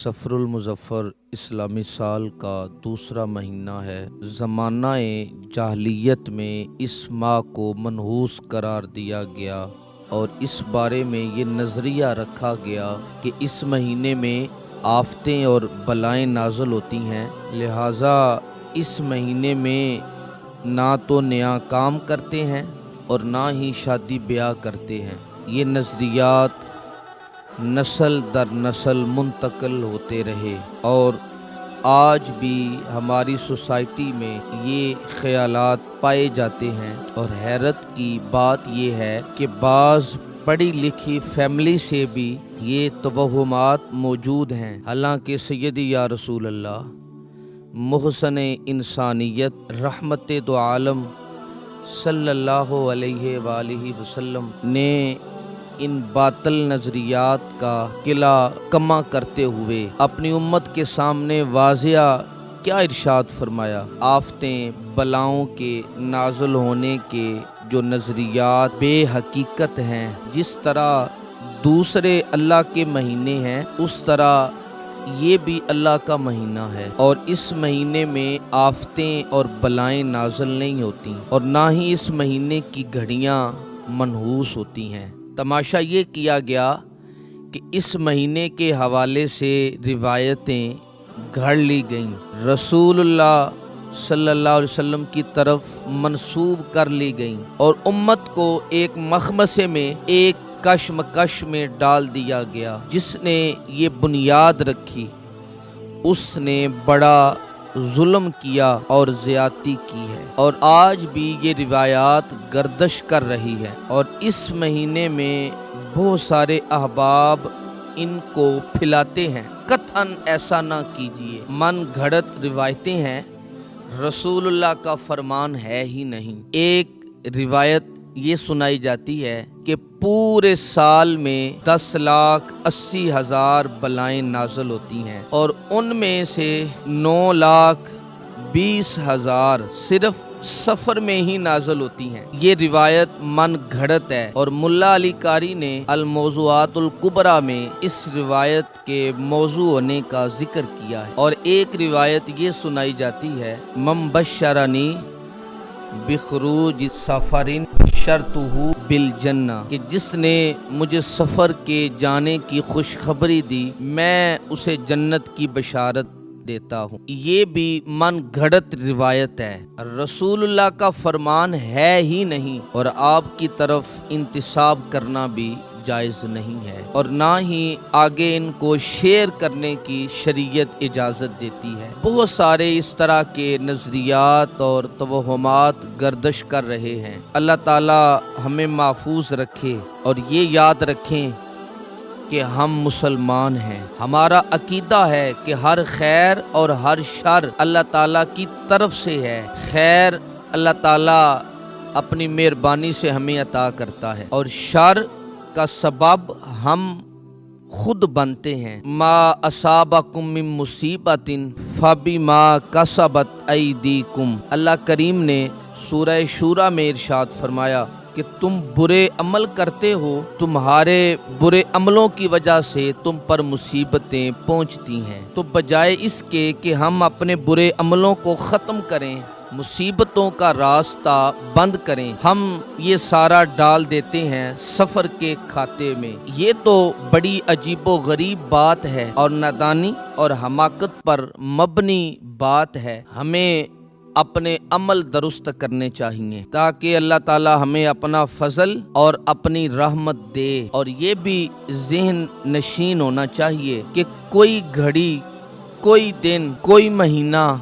सफ़र मुज़फ़्फ़र इस्लामी साल का दूसरा महीना है। ज़माना जाहलियत में इस माह को मनहूस करार दिया गया और इस बारे में ये नज़रिया रखा गया कि इस महीने में आफतें और बलाएं नाज़िल होती हैं, लिहाजा इस महीने में ना तो नया काम करते हैं और ना ही शादी ब्याह करते हैं। ये नज़रियात नस्ल दर नस्ल मुंतकिल होते रहे और आज भी हमारी सोसाइटी में ये ख़यालात पाए जाते हैं। और हैरत की बात ये है कि बाज़ पढ़ी लिखी फैमिली से भी ये तवहुमात मौजूद हैं। हालांकि सैयदी या रसूल अल्लाह मुहसन इंसानियत रहमत दो आलम सल्लल्लाहु अलैहि वसल्लम ने इन बातिल नज़रियात का किला कमा करते हुए अपनी उम्मत के सामने वाज़िया क्या इरशाद फरमाया। आफतें बलाओं के नाज़िल होने के जो नज़रियात बेहकीकत हैं, जिस तरह दूसरे अल्लाह के महीने हैं उस तरह ये भी अल्लाह का महीना है और इस महीने में आफतें और बलाएं नाज़िल नहीं होती और ना ही इस महीने की घड़ियां मनहूस होती हैं। तमाशा ये किया गया कि इस महीने के हवाले से रिवायतें घड़ ली गईं, रसूलुल्लाह सल्लल्लाहु अलैहि वसल्लम की तरफ मंसूब कर ली गईं और उम्मत को एक मखमसे में, एक कशमकश में डाल दिया गया। जिसने ये बुनियाद रखी उसने बड़ा जुल्म किया और ज़्यादती की है और आज भी ये रिवायात गर्दश कर रही है। और इस महीने में बहुत सारे अहबाब इनको फैलाते हैं। कतअन ऐसा ना कीजिए, मन घड़त रिवायतें हैं, रसूलुल्लाह का फरमान है ही नहीं। एक रिवायत ये सुनाई जाती है कि पूरे साल में 10,80,000 बलाएं नाज़िल होती हैं और उनमें से 9,20,000 सिर्फ सफ़र में ही नाज़िल होती हैं। ये रिवायत मन घड़त है और मुल्ला अली कारी ने अल मौज़ूआतुल कुबरा में इस रिवायत के मौजू होने का जिक्र किया है। और एक रिवायत ये सुनाई जाती है, मम बशरनी बिखरूज सफरिन शर्तुहु बिल जन्ना, कि जिसने मुझे सफ़र के जाने की खुशखबरी दी मैं उसे जन्नत की बशारत देता हूँ। ये भी मन घड़त रिवायत है, रसूलुल्लाह का फरमान है ही नहीं और आपकी तरफ इंतिसाब करना भी जायज़ नहीं है और ना ही आगे इनको शेयर करने की शरीयत इजाज़त देती है। बहुत सारे इस तरह के नज़रियात और तवहुमात गर्दश कर रहे हैं। अल्लाह ताला हमें महफूज रखे और ये याद रखें कि हम मुसलमान हैं। हमारा अकीदा है कि हर खैर और हर शर अल्लाह ताला की तरफ से है। खैर अल्लाह ताला अपनी मेहरबानी से हमें अता करता है और शर का सबब हम खुद बनते हैं। मा असाबकुम मिन मुसीबतिन फबिमा कसबत ऐदीकुम, अल्लाह करीम ने सूरह शूरा में इरशाद फरमाया कि तुम बुरे अमल करते हो, तुम्हारे बुरे अमलों की वजह से तुम पर मुसीबतें पहुंचती हैं। तो बजाय इसके कि हम अपने बुरे अमलों को ख़त्म करें, मुसीबतों का रास्ता बंद करें, हम ये सारा डाल देते हैं सफ़र के खाते में। ये तो बड़ी अजीबो गरीब बात है और नादानी और हमाकत पर मबनी बात है। हमें अपने अमल दुरुस्त करने चाहिए ताकि अल्लाह ताला हमें अपना फजल और अपनी रहमत दे। और ये भी ज़हन नशीन होना चाहिए कि कोई घड़ी, कोई दिन, कोई महीना,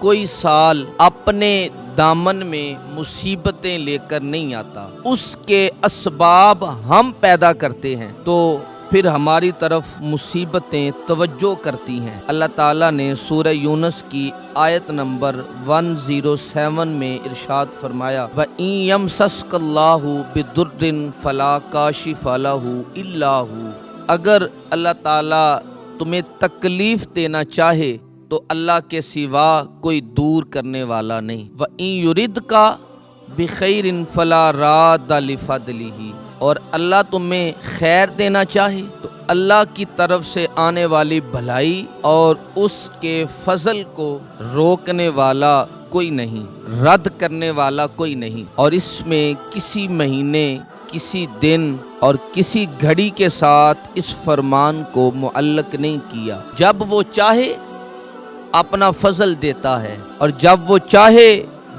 कोई साल अपने दामन में मुसीबतें लेकर नहीं आता, उसके असबाब हम पैदा करते हैं तो फिर हमारी तरफ मुसीबतें तवज्जो करती हैं। अल्लाह ताला ने सूरह यूनुस की आयत नंबर 107 में इरशाद फरमाया, व इन यमसस्कल्लाहु बिदुर्रिन फला काशिफ लहु इल्ला हु, अगर अल्लाह ताला तुम्हें तकलीफ देना चाहे तो अल्लाह के सिवा कोई दूर करने वाला नहीं। व इन युरिद का बिखैरिन फला राद लिफदलिही, اور اللہ تمہیں خیر دینا چاہے تو اللہ کی طرف سے آنے والی بھلائی اور اس کے فضل کو روکنے والا کوئی نہیں، رد کرنے والا کوئی نہیں، اور اس میں کسی مہینے، کسی دن اور کسی گھڑی کے ساتھ اس فرمان کو معلق نہیں کیا۔ جب وہ چاہے اپنا فضل دیتا ہے اور جب وہ چاہے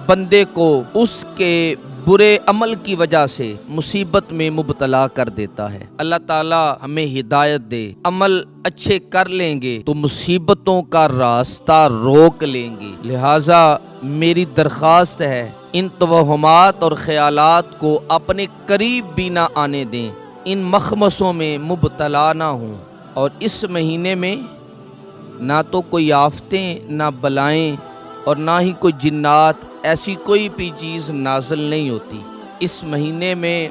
بندے کو اس کے برے عمل کی وجہ سے مصیبت میں مبتلا کر دیتا ہے۔ اللہ تعالی ہمیں ہدایت دے، عمل اچھے کر لیں گے تو مصیبتوں کا راستہ روک لیں گے۔ لہٰذا میری درخواست ہے ان توہمات اور خیالات کو اپنے قریب بھی نہ آنے دیں، ان مخمصوں میں مبتلا نہ ہوں، اور اس مہینے میں نہ تو کوئی آفتیں، نہ بلائیں اور نہ ہی کوئی جنات، ایسی کوئی بھی چیز نازل نہیں ہوتی۔ اس مہینے میں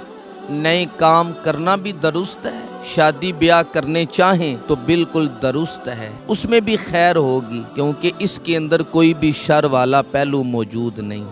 نئے کام کرنا بھی درست ہے، شادی بیاہ کرنے چاہیں تو بالکل درست ہے، اس میں بھی خیر ہوگی، کیونکہ اس کے اندر کوئی بھی شر والا پہلو موجود نہیں۔